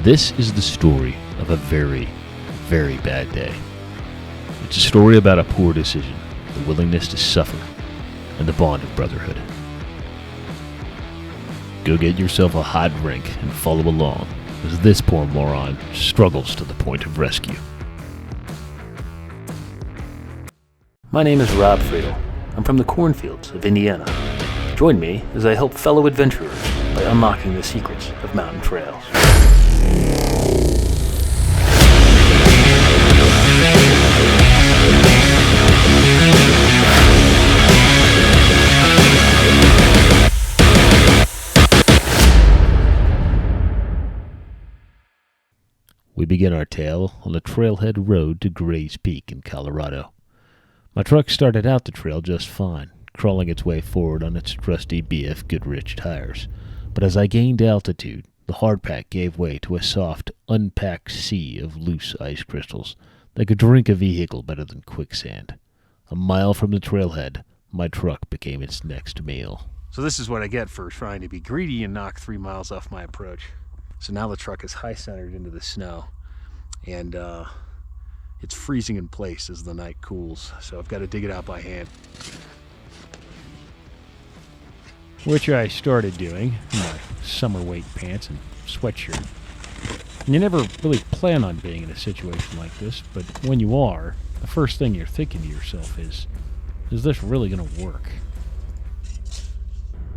This is the story of a very, very bad day. It's a story about a poor decision, the willingness to suffer, and the bond of brotherhood. Go get yourself a hot drink and follow along as this poor moron struggles to the point of rescue. My name is Rob Friedel. I'm from the cornfields of Indiana. Join me as I help fellow adventurers by unlocking the secrets of mountain trails. We begin our tale on the trailhead road to Gray's Peak in Colorado. My truck started out the trail just fine, crawling its way forward on its trusty BF Goodrich tires. But as I gained altitude, the hardpack gave way to a soft, unpacked sea of loose ice crystals that could drink a vehicle better than quicksand. A mile from the trailhead, my truck became its next meal. So this is what I get for trying to be greedy and knock 3 miles off my approach. So now the truck is high-centered into the snow, and it's freezing in place as the night cools, so I've got to dig it out by hand. Which I started doing in my summer weight pants and sweatshirt. And you never really plan on being in a situation like this, but when you are, the first thing you're thinking to yourself is this really going to work?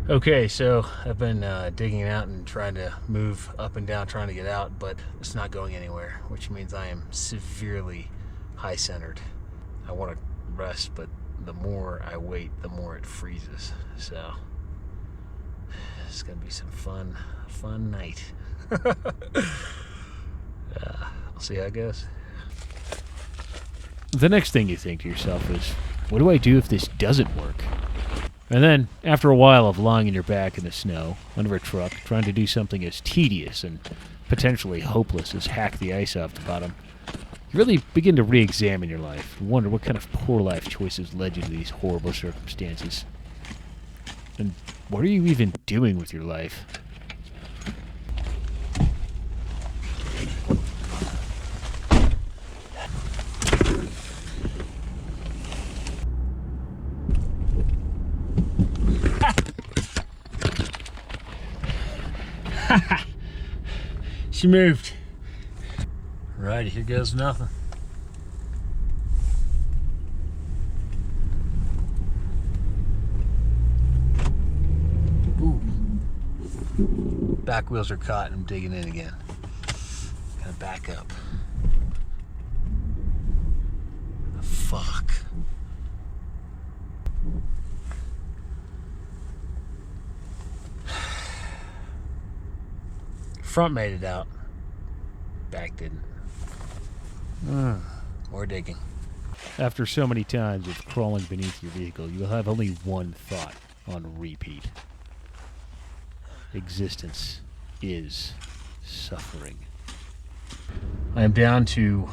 Okay, so I've been digging out and trying to move up and down, trying to get out, but it's not going anywhere, which means I am severely high-centered. I want to rest, but the more I wait, the more it freezes. So it's gonna be some fun night. I'll see how it goes. The next thing you think to yourself is, what do I do if this doesn't work? And then, after a while of lying on your back in the snow, under a truck, trying to do something as tedious and potentially hopeless as hack the ice off the bottom, you really begin to re-examine your life and wonder what kind of poor life choices led you to these horrible circumstances. And what are you even doing with your life? She moved. Right, here goes nothing. Ooh. Back wheels are caught and I'm digging in again. Gotta back up. Fuck. Front made it out. Back didn't. More digging. After so many times of crawling beneath your vehicle, you will have only one thought on repeat. Existence is suffering. I am down to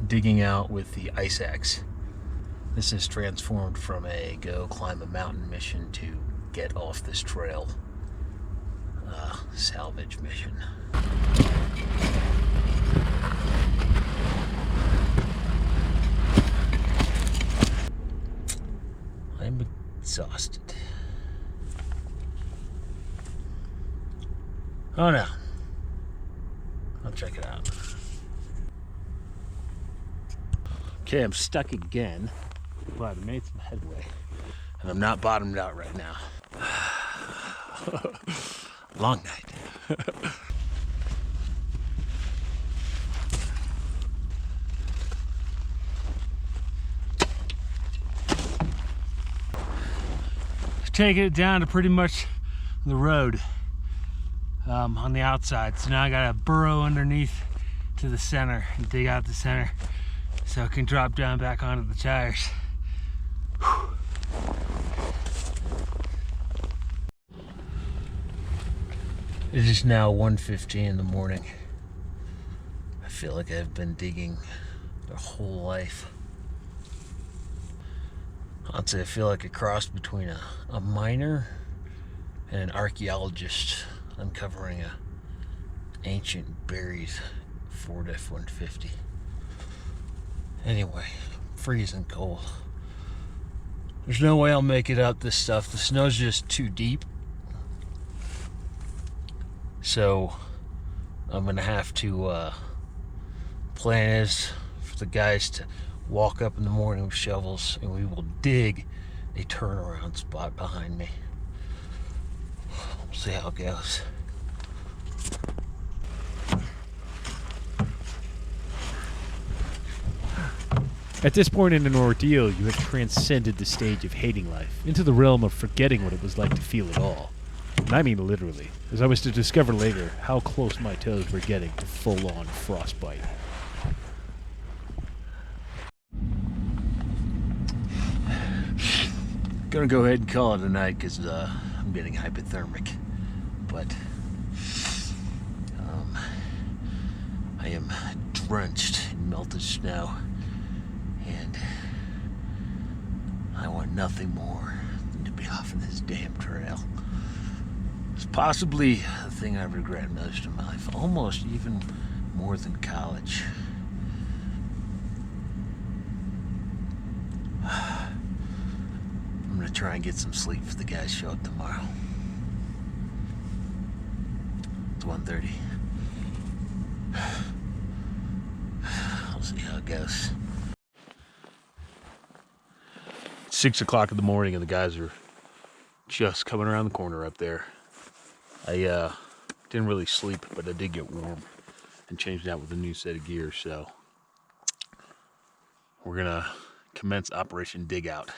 digging out with the ice axe. This has transformed from a go climb a mountain mission to get off this trail salvage mission. I'm exhausted. Oh no. I'll check it out. Okay, I'm stuck again, but I made some headway. And I'm not bottomed out right now. Long night. Taking it down to pretty much the road on the outside. So now I gotta burrow underneath to the center and dig out the center so I can drop down back onto the tires. Whew. It is now 1:15 in the morning. I feel like I've been digging their whole life. I'd say I feel like a cross between a miner and an archaeologist uncovering a ancient buried Ford F-150. Anyway, freezing cold. There's no way I'll make it up this stuff. The snow's just too deep. So I'm gonna have to plan is for the guys to walk up in the morning with shovels, and we will dig a turnaround spot behind me. We'll see how it goes. At this point in an ordeal, you had transcended the stage of hating life into the realm of forgetting what it was like to feel it all. And I mean literally, as I was to discover later how close my toes were getting to full-on frostbite. Gonna go ahead and call it a night because I'm getting hypothermic. But I am drenched in melted snow, and I want nothing more than to be off of this damn trail. It's possibly the thing I regret most in my life, almost even more than college. I'm gonna try and get some sleep if the guys show up tomorrow. It's 1:30. I'll see how it goes. 6 o'clock in the morning and the guys are just coming around the corner up there. I didn't really sleep, but I did get warm and changed out with a new set of gear, so we're gonna commence Operation Dig Out.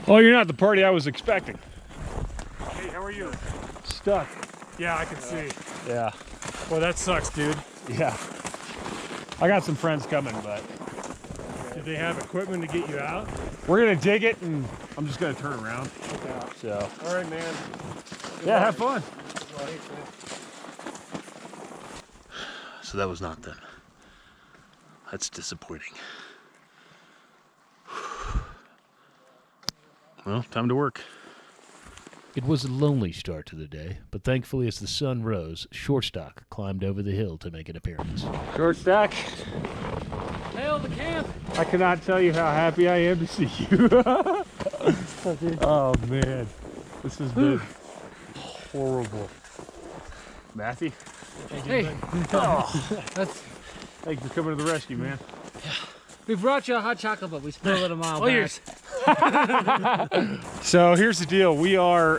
Oh, you're not the party I was expecting. Hey, how are you? Stuck. Yeah, I can see. Yeah. Well, that sucks, dude. Yeah. I got some friends coming, but Did they have equipment to get you out? we're gonna dig it, and I'm just gonna turn around. Yeah. So All right, man. yeah, have fun. So that was not them. That's disappointing. Well, time to work. It was a lonely start to the day, but thankfully as the sun rose, Shortstock climbed over the hill to make an appearance. Short stack. Hail the camp! I cannot tell you how happy I am to see you. Oh man, this has been horrible. Matthew, Hey, thanks for coming to the rescue, man. We brought you a hot chocolate, but we spilled it a mile all back. yours. So here's the deal. We are,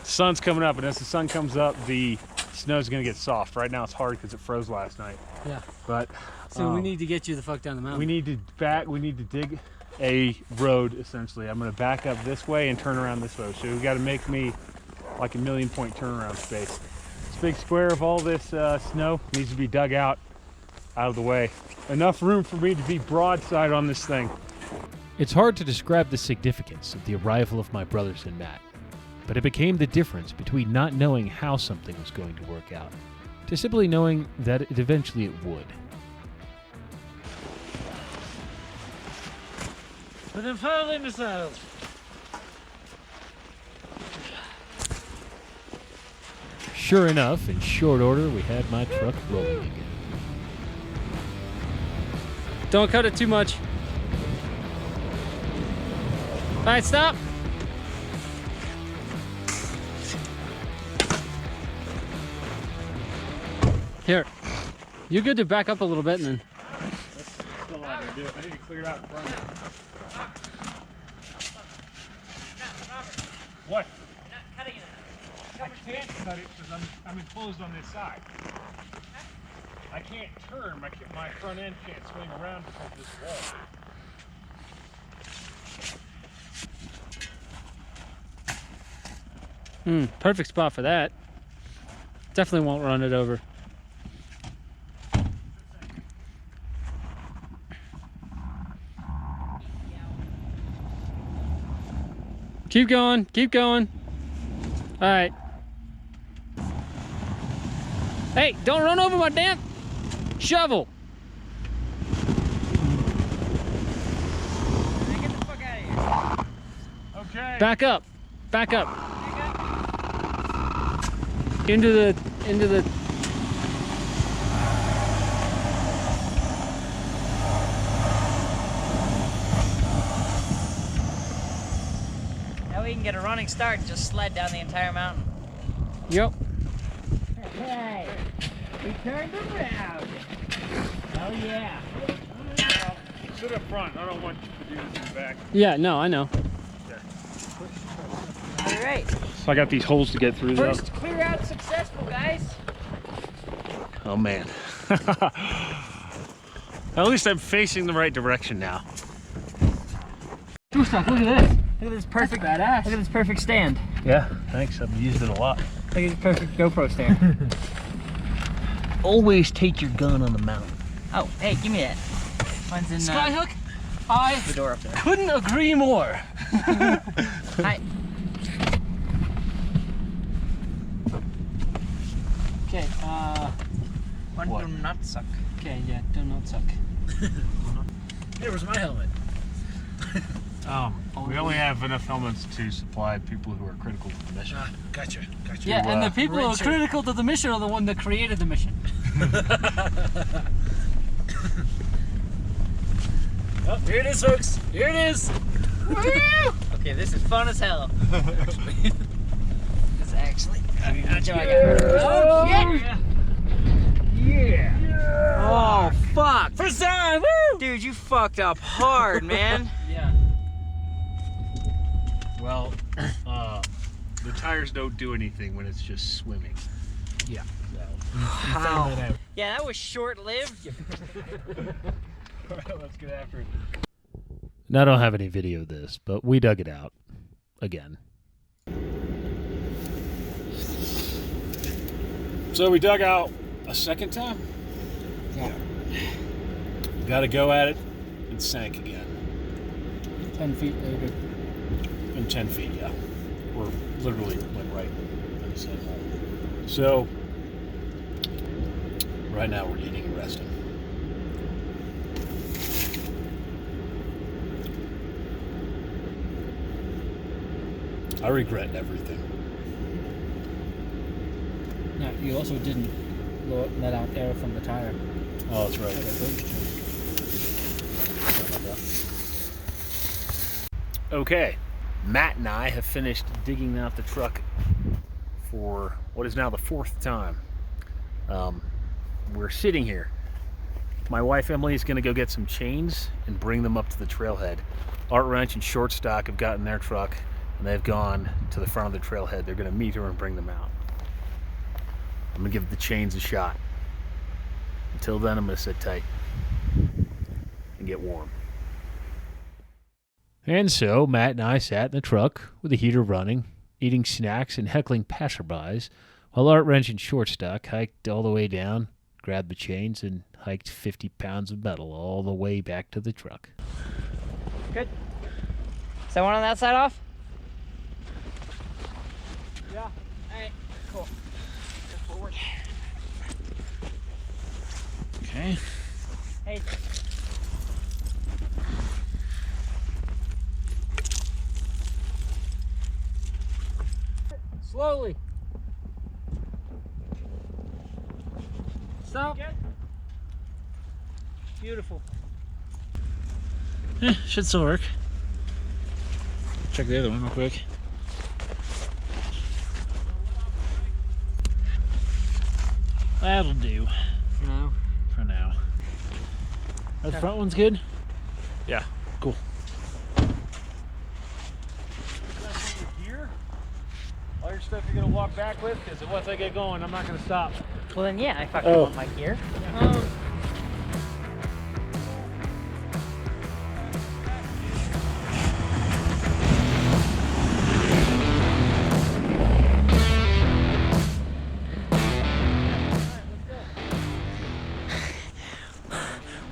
sun's coming up, and as the sun comes up, the snow's gonna get soft. Right now it's hard because it froze last night. Yeah. But So we need to get you the fuck down the mountain. we need to dig a road, essentially. I'm gonna back up this way and turn around this way. So we gotta make me like a 1,000,000-point turnaround space. This big square of all this snow needs to be dug out of the way. Enough room for me to be broadside on this thing. It's hard to describe the significance of the arrival of my brothers and Matt, but it became the difference between not knowing how something was going to work out, to simply knowing that eventually it would. Put them firmly in the saddles. Sure enough, in short order, we had my truck rolling again. Don't cut it too much. All right, stop. Here. You're good to back up a little bit and then. Still not gonna do it. I need to clear it out in front of me. What? I can't cut it because I'm enclosed on this side. I can't turn. My front end can't swing around because of this wall. Perfect spot for that. Definitely won't run it over. Keep going, keep going. All right. Hey, don't run over my damn shovel. Okay. Back up. Back up. Into the Now we can get a running start and just sled down the entire mountain. Yep. Hey, we turned around. Oh yeah. Sit up front. I don't want you to do this in the back. Yeah, no, I know. All right. So I got these holes to get through though. First clear out successful, guys. Oh man. At least I'm facing the right direction now. Look at this. Look at this perfect. Badass. Look at this perfect stand. Yeah, thanks. I've used it a lot. Look at this perfect GoPro stand. Always take your gun on the mountain. Oh, hey, give me that. Mine's in Skyhook, I the door up there. couldn't agree more. Hi. Okay, One do not suck. okay, yeah, do not suck. Here was my helmet. We only have enough helmets to supply people who are critical to the mission. Gotcha. Yeah, and the people who are critical to the mission are the one that created the mission. Oh, here it is, folks. Here it is. Okay, this is fun as hell. This is actually. Oh, Yeah. Oh fuck. First time. Woo! Dude, you fucked up hard, man. Yeah. Well, the tires don't do anything when it's just swimming. Yeah. Wow. Yeah, that was short-lived. All right, let's get after it. Now, I don't have any video of this, but we dug it out again. So we dug out a second time? Yeah. Got to go at it and sank again. 10 feet later. In 10 feet, yeah. We're literally went right in the same hole. So, right now we're eating and resting. I regret everything. No, you also didn't let out air from the tire. Oh, that's right. Okay, Matt and I have finished digging out the truck for what is now the 4th time. We're sitting here. My wife Emily is going to go get some chains and bring them up to the trailhead. Art Wrench and Short Stock have gotten their truck and they've gone to the front of the trailhead. They're going to meet her and bring them out. I'm going to give the chains a shot. Until then, I'm going to sit tight and get warm. And so Matt and I sat in the truck with the heater running, eating snacks and heckling passerbys, while Art Wrench and Short Stock hiked all the way down, grabbed the chains, and hiked 50 pounds of metal all the way back to the truck. Good. Is that one on that side off? Yeah. All right, cool. Go forward. Okay. Hey. Slowly. Stop. Beautiful. Should still work. Check the other one real quick. That'll do For now. for now. The front one's good? Yeah, cool. Gear? All your stuff you're gonna walk back with? Because once I get going, I'm not gonna stop. Well then, yeah, I fucking want my gear.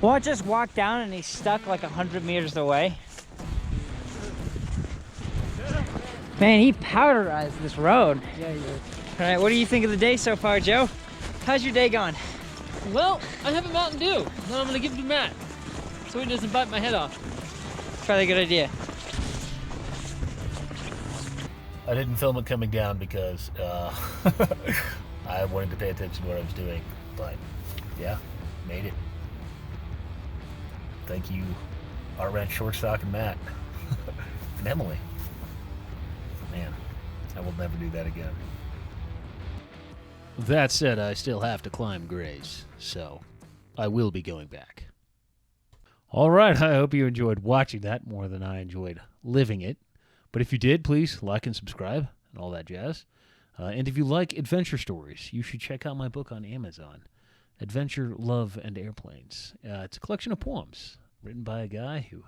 Watch us walk down and he's stuck like 100 meters away. Man, he powderized this road. Yeah, you All right, what do you think of the day so far, Joe? How's your day going? Well, I have a Mountain Dew. Then I'm gonna give it to Matt, so he doesn't bite my head off. Probably a good idea. I didn't film it coming down because I wanted to pay attention to what I was doing. But yeah, made it. Thank you, Art Ranch Shortstock and Matt. And Emily. Man, I will never do that again. That said, I still have to climb Grays, so I will be going back. All right, I hope you enjoyed watching that more than I enjoyed living it. But if you did, please like and subscribe and all that jazz. And if you like adventure stories, you should check out my book on Amazon, Adventure, Love, and Airplanes. It's a collection of poems written by a guy who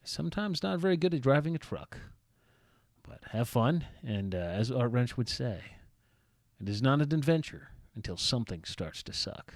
is sometimes not very good at driving a truck. But have fun, and as Art Wrench would say, it is not an adventure until something starts to suck.